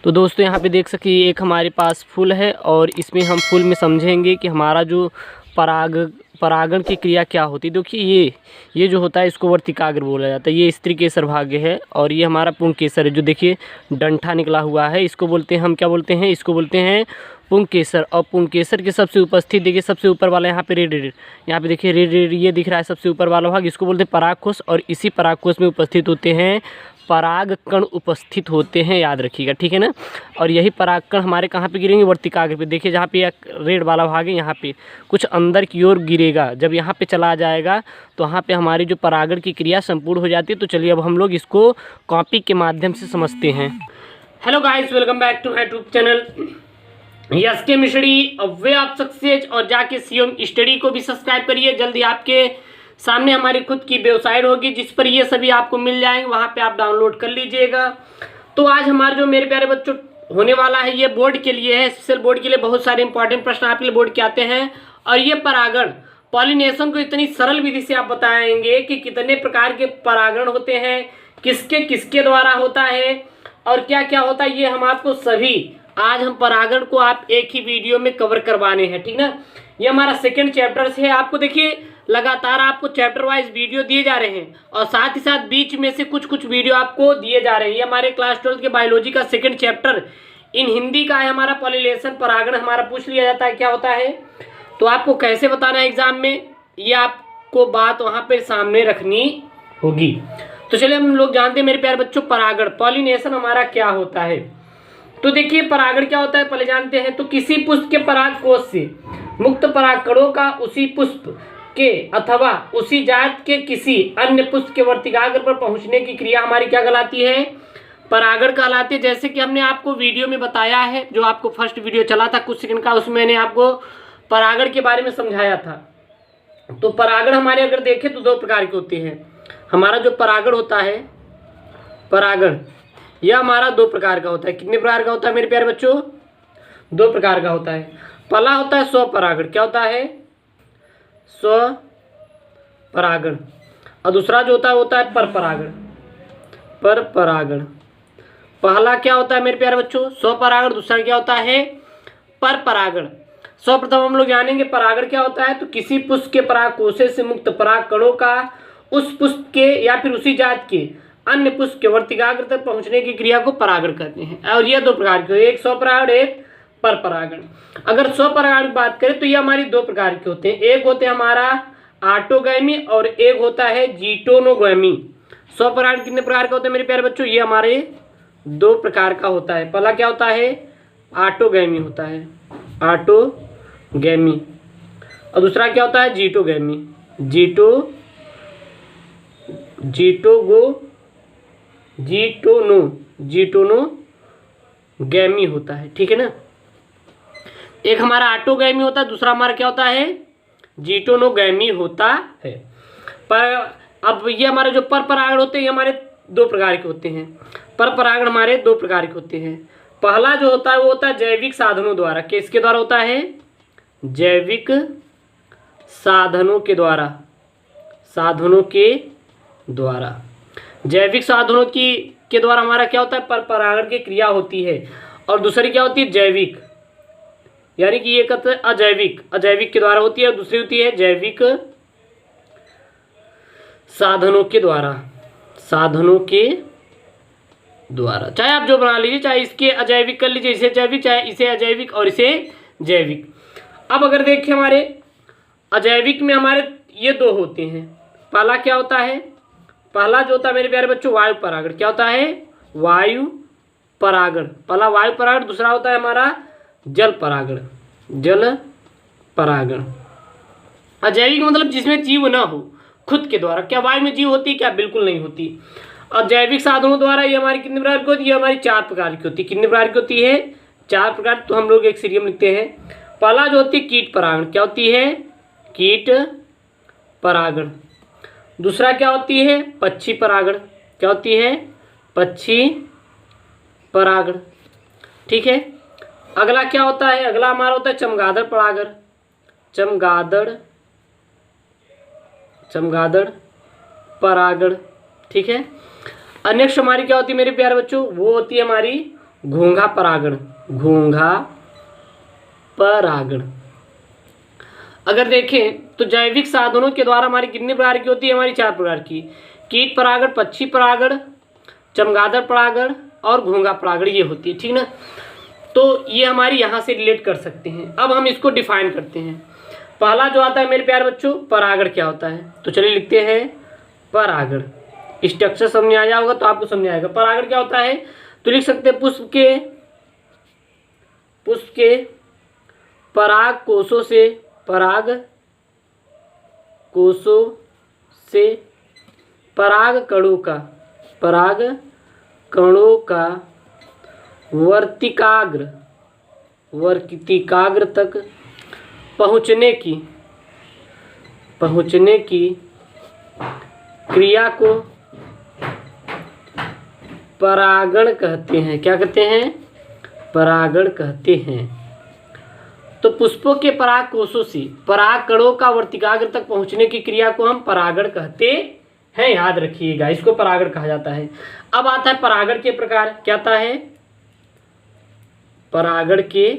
तो दोस्तों यहाँ पे देख सकिए एक हमारे पास फूल है और इसमें हम फूल में समझेंगे कि हमारा जो परागण की क्रिया क्या होती है। देखिए ये जो होता है इसको वर्तिकाग्र बोला जाता है। ये स्त्री केसर भाग्य है और ये हमारा पुंग केसर है। जो देखिए डंठा निकला हुआ है इसको बोलते हैं, हम क्या बोलते हैं, इसको बोलते हैं पुंग केसर। और पुंग केसर के सबसे उपस्थित देखिए सबसे ऊपर वाला यहाँ पे रेड रेड, यहाँ पे देखिए रेड रेड ये दिख रहा है सबसे ऊपर वाला भाग, इसको बोलते हैं परागकोश। और इसी परागकोश में उपस्थित होते हैं पराग कण उपस्थित होते हैं, याद रखिएगा, ठीक है ना। और यही पराग कण हमारे कहाँ पे गिरेंगे, वर्तिकाग्र पे। देखिए जहाँ पे एक रेड वाला भाग है यहाँ पे कुछ अंदर की ओर गिरेगा। जब यहाँ पे चला जाएगा तो वहाँ पे हमारी जो परागण की क्रिया संपूर्ण हो जाती है। तो चलिए अब हम लोग इसको कॉपी के माध्यम से समझते हैं। Hello guys, welcome back to my YouTube channel yes के मिस्ट्री वे ऑफ सक्सेस। और जाके सीओम स्टडी को भी सब्सक्राइब करिए। जल्दी आपके सामने हमारी खुद की वेबसाइट होगी जिस पर ये सभी आपको मिल जाएंगे, वहाँ पे आप डाउनलोड कर लीजिएगा। तो आज हमारे जो मेरे प्यारे बच्चों होने वाला है ये बोर्ड के लिए है, स्पेशल बोर्ड के लिए। बहुत सारे इंपॉर्टेंट प्रश्न आपके लिए बोर्ड के आते हैं। और ये परागण पॉलिनेशन को इतनी सरल विधि से आप बताएंगे कि कितने प्रकार के परागण होते हैं, किसके किसके द्वारा होता है और क्या क्या होता है, ये हम आपको सभी आज हम परागण को आप एक ही वीडियो में कवर करवाने हैं, ठीक ना। ये हमारा सेकंड चैप्टर है। आपको देखिए लगातार आपको चैप्टर वाइज वीडियो दिए जा रहे हैं और साथ ही साथ बीच में से कुछ कुछ वीडियो आपको दिए जा रहे हैं। ये हमारे क्लास 12 के बायोलॉजी का सेकंड चैप्टर इन हिंदी का है हमारा। पॉलिनेशन परागण हमारा पूछ लिया जाता है क्या होता है, तो आपको कैसे बताना है एग्जाम में, ये आपको बात वहाँ पर सामने रखनी होगी। तो चलिए हम लोग जानते हैं मेरे प्यारे बच्चों परागण पॉलिनेशन हमारा क्या होता है। तो देखिए परागण क्या होता है पहले जानते हैं। तो किसी पुष्प के परागकोश से मुक्त परागकणों का उसी पुष्प के अथवा उसी जात के किसी अन्य पुष्प के वर्तिकाग्र पर पहुंचने की क्रिया हमारी क्या कहलाती है, परागण कहलाती है। जैसे कि हमने आपको वीडियो में बताया है, जो आपको फर्स्ट वीडियो चला था कुछ सेकंड का, उसमें मैंने आपको परागण के बारे में समझाया था। तो परागण हमारे अगर देखें तो दो प्रकार के होते हैं। हमारा जो परागण होता है, परागण यह हमारा दो प्रकार का होता है। कितने प्रकार का होता है मेरे प्यारे बच्चों, दो प्रकार का होता है। पहला होता है स्वपरागण, क्या होता है, स्वपरागण। और दूसरा जो होता है परपरागण, परपरागण। पहला क्या होता है मेरे प्यारे बच्चों, स्वपरागण। दूसरा क्या होता है, परपरागण। सर्वप्रथम हम लोग जानेंगे परागण क्या होता है। तो किसी पुष्प के परागकोश से मुक्त परागकणों का उस पुष्प के या फिर उसी जात के अन्य पुष्प के वर्तिकाग्र तक पहुंचने की क्रिया को परागण कहते हैं। और यह दो प्रकार के, एक स्वपरागण एक परपरागण। अगर स्वपरागण की बात करें तो ये हमारी दो प्रकार के होते हैं। एक होते हैं हमारा ऑटोगैमी और एक होता है जीटोनोगैमी। स्वपरागण कितने प्रकार का होता है मेरे प्यारे बच्चों, ये हमारे दो प्रकार का होता है। पहला क्या होता है, ऑटोगैमी होता है, ऑटोगैमी। और दूसरा क्या होता है, जीटोगैमी, जीटोनोगैमी होता है, ठीक है ना। एक हमारा ऑटोगैमी होता है, दूसरा हमारा क्या होता है, जीटोनोगैमी होता है। पर अब ये हमारे जो परपरागण होते हैं ये हमारे दो प्रकार के होते हैं। परपरागण हमारे दो प्रकार के होते हैं। पहला जो होता है वो होता है जैविक साधनों द्वारा। किसके द्वारा होता है, जैविक साधनों के द्वारा, साधनों के द्वारा। जैविक साधनों के द्वारा हमारा क्या होता है, परपरागण की क्रिया होती है। और दूसरी क्या होती है, जैविक, यानी कि ये कहते हैं अजैविक, अजैविक के द्वारा होती है। और दूसरी होती है जैविक साधनों के द्वारा, साधनों के द्वारा। चाहे आप जो बना लीजिए, चाहे इसके अजैविक कर लीजिए, इसे जैविक, चाहे इसे अजैविक और इसे जैविक। अब अगर देखें हमारे अजैविक में हमारे ये दो होते हैं। पहला क्या होता है, पहला जो होता है मेरे प्यारे बच्चों वायु परागण। क्या होता है, वायु परागण। पहला वायु परागण, दूसरा होता है हमारा जल परागण, जल परागण। अजैविक मतलब जिसमें जीव ना हो खुद के द्वारा। क्या वायु में जीव होती है, क्या बिल्कुल नहीं होती। और जैविक साधनों द्वारा ये हमारी कितने प्रकार की होती है, ये हमारी चार प्रकार की होती है। कितने प्रकार की होती है, चार प्रकार। तो हम लोग एक सीरियम लिखते हैं। पहला जो होती है कीट परागण, क्या होती है, कीट परागण। दूसरा क्या होती है, पक्षी परागण, क्या होती है, पक्षी परागण, ठीक है। अगला क्या होता है, अगला हमारा होता है चमगादड़ परागण, चमगादड़ परागण, ठीक है। नेक्स्ट हमारी क्या होती है मेरे प्यारे बच्चों, वो होती है हमारी घोंघा परागण, घोंघा परागण। अगर देखें तो जैविक साधनों के द्वारा हमारी कितने प्रकार की होती है? हमारी 4 प्रकार की। कीट परागण, पक्षी परागण, चमगादड़ परागण और घोंघा परागण ये होती है, ठीक ना। तो ये हमारी यहाँ से रिलेट कर सकते हैं। अब हम इसको डिफाइन करते हैं। पहला जो आता है मेरे प्यारे बच्चों, परागण क्या होता है? तो चलिए लिखते हैं परागण। स्ट्रक्चर समझ आया होगा तो आपको समझ आएगा। परागण क्या होता है? तो लिख सकते हैं पुष्प के पराग कोशों से, पराग कोशों से पराग कणों का वर्तिकाग्र तक पहुँचने की क्रिया को परागण कहते हैं। क्या कहते हैं? परागण कहते हैं। तो पुष्पों के पराग कोशों से पराग कणों का वर्तिकाग्र तक पहुंचने की क्रिया को हम परागण कहते हैं, याद रखिएगा, इसको परागण कहा जाता है। अब आता है परागण के प्रकार। क्या आता है? परागण के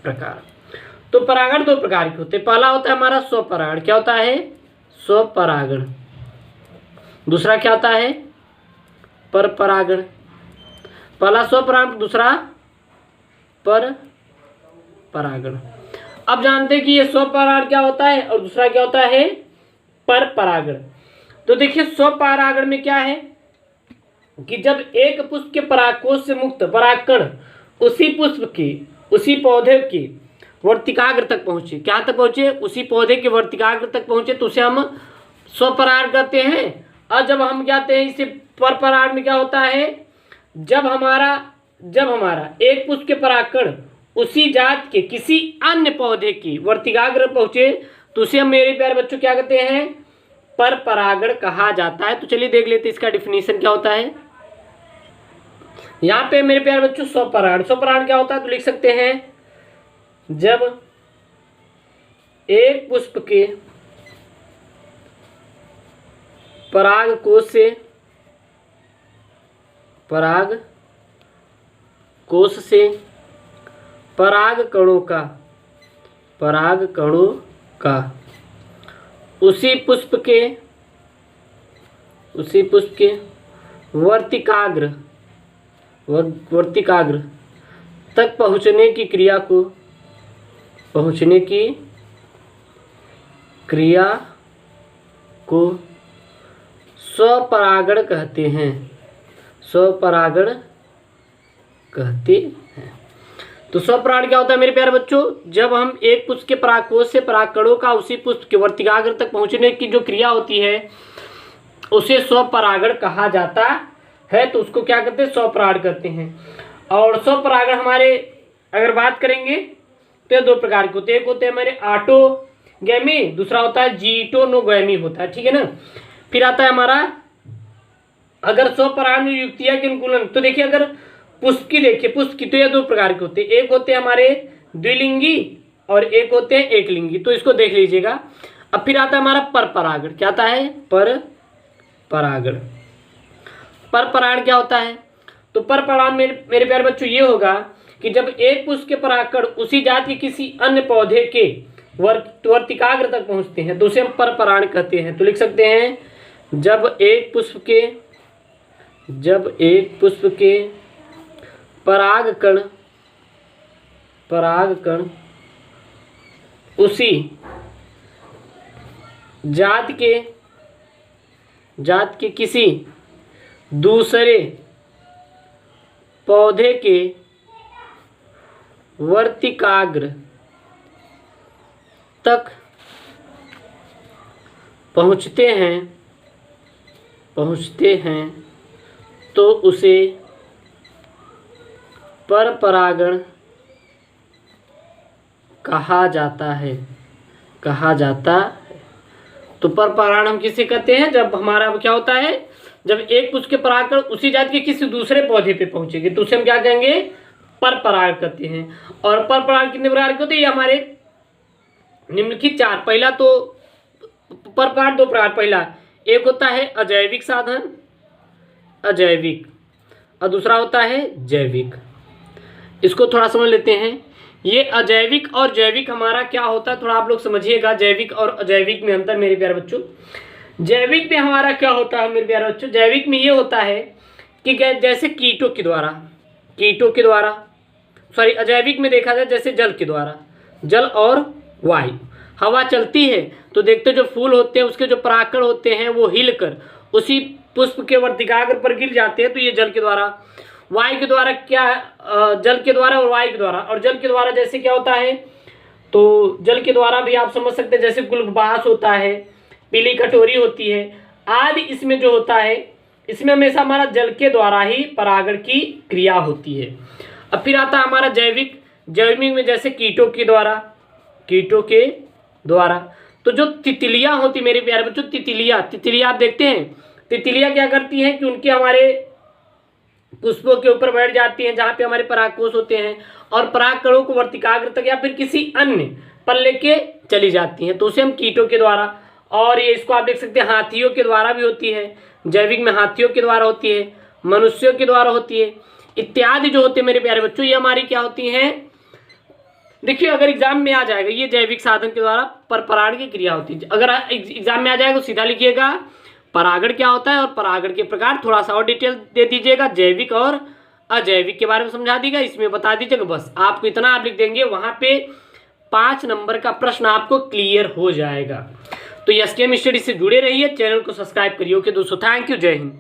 प्रकार। तो परागण 2 प्रकार के होते हैं। पहला होता है हमारा स्वपरागण। क्या होता है? स्वपरागण। दूसरा क्या होता है? परपरागण। पहला स्वपरागण, दूसरा परपरागण। अब जानते हैं कि ये स्वपरागण क्या होता है और दूसरा क्या होता है? परपरागण। तो देखिए स्वपरागण में क्या है कि जब एक पुष्प के परागकोश से मुक्त परागकण उसी पुष्प के, उसी पौधे के वर्तिकाग्र तक पहुंचे। क्या तक पहुंचे? उसी पौधे के वर्तिकाग्र तक पहुंचे तो उसे हम स्वपरागण कहते हैं। और जब हम जाते हैं इसे परपरागण में क्या होता है? जब हमारा एक पुष्प के परागकण उसी जात के किसी अन्य पौधे की वर्तिकाग्र पहुंचे तो उसे हम मेरे प्यारे बच्चों क्या कहते हैं? परपरागण कहा जाता है। तो चलिए देख लेते हैं इसका डिफिनीशन क्या होता है। यहाँ पे मेरे प्यारे बच्चों स्वपरागण क्या होता है? तो लिख सकते हैं जब एक पुष्प के परागकोश से पराग कणों का उसी पुष्प के वर्तिकाग्र तक पहुँचने की क्रिया को स्वपरागण कहते हैं। तो स्वपरागण क्या होता है मेरे प्यारे बच्चों? जब हम एक पुष्प के परागकोश से परागकणों का उसी पुष्प के वर्तिकाग्र तक पहुंचने की जो क्रिया होती है उसे स्वपरागण कहा जाता है। तो उसको क्या कहते हैं? स्वपरागण कहते हैं। और स्वपरागण हमारे अगर बात करेंगे तो ये 2 प्रकार के होते हैं। एक होते हैं हमारे ऑटोगैमी, दूसरा होता है जीटोनोगैमी होता है, ठीक है ना। फिर आता है हमारा अगर स्वपरागण युक्तिया के अनुकूलन। तो देखिए अगर पुष्प की तो ये 2 प्रकार के होते हैं। एक होते हैं हमारे द्विलिंगी और एक होते हैं एकलिंगी। तो इसको देख लीजिएगा। अब फिर आता है हमारा परपरागण। क्या आता है? परपरागण क्या होता है? तो परपरागण मेरे प्यारे बच्चों ये होगा कि जब एक पुष्प के परागकण उसी जात के किसी अन्य पौधे के वर्तिकाग्र तक पहुंचते हैं तो उसे हम परपरागण कहते हैं। तो लिख सकते हैं जब एक पुष्प के परागकण उसी जात के किसी दूसरे पौधे के वर्तिकाग्र तक पहुँचते हैं तो उसे परपरागण कहा जाता है। तो परपरागण हम किसे कहते हैं? जब हमारा क्या होता है? जब एक पुष्प के परागकण उसी जात के किसी दूसरे पौधे पे पहुंचेंगे तो उसे हम क्या कहेंगे? परपरागण कहते हैं। और परपरागण कितने प्रकार के होते हैं? ये हमारे निम्नलिखित 4। पहला तो परपरागण 2 प्रकार। पहला एक होता है अजैविक साधन, और दूसरा होता है जैविक। इसको थोड़ा समझ लेते हैं। ये अजैविक और जैविक हमारा क्या होता है, थोड़ा आप लोग समझिएगा जैविक और अजैविक में अंतर मेरे प्यारे बच्चों। जैविक में हमारा क्या होता है मेरे प्यारे बच्चों, जैविक में ये होता है कि जैसे कीटों के द्वारा सॉरी अजैविक में देखा जाए जैसे जल के द्वारा, जल और वायु, हवा चलती है तो देखते जो फूल होते हैं उसके जो परागकण होते हैं वो हिलकर उसी पुष्प के वर्तिकाग्र पर गिर जाते हैं, तो ये जल के द्वारा। वायु के द्वारा क्या, जल के द्वारा और वायु के द्वारा। और जल के द्वारा जैसे क्या होता है, तो जल के द्वारा भी आप समझ सकते हैं जैसे गुलबास होता है, पीली कटोरी होती है आदि। इसमें जो होता है इसमें हमेशा हमारा जल के द्वारा ही परागण की क्रिया होती है। अब फिर आता है हमारा जैविक। जैविक में जैसे कीटों के द्वारा। तो जो तितलियां होती मेरे प्यारे बच्चों, तितलियां आप देखते हैं, तितलियां क्या करती हैं कि उनके हमारे पुष्पों के ऊपर बैठ जाती हैं जहाँ पे हमारे परागकोश होते हैं और परागकणों को वर्तिकाग्र तक या फिर किसी अन्य पर लेके चली जाती हैं, तो उसे हम कीटों के द्वारा। और ये इसको आप देख सकते हैं हाथियों के द्वारा भी होती है, जैविक में हाथियों के द्वारा होती है, मनुष्यों के द्वारा होती है इत्यादि जो होते हैं मेरे प्यारे बच्चों। ये हमारी क्या होती हैं, देखिए अगर एग्जाम में आ जाएगा ये जैविक साधन के द्वारा पर परागण की क्रिया होती है। अगर एग्जाम में आ जाएगा तो सीधा लिखिएगा परागण क्या होता है और परागण के प्रकार, थोड़ा सा और डिटेल दे दीजिएगा, जैविक और अजैविक के बारे में समझा दीजिएगा, इसमें बता दीजिएगा। बस आपको इतना आप लिख देंगे, वहाँ पे 5 नंबर का प्रश्न आपको क्लियर हो जाएगा। तो एसकेएम स्टडी से जुड़े रहिए, चैनल को सब्सक्राइब करिए। ओके दोस्तों, थैंक यू, जय हिंद।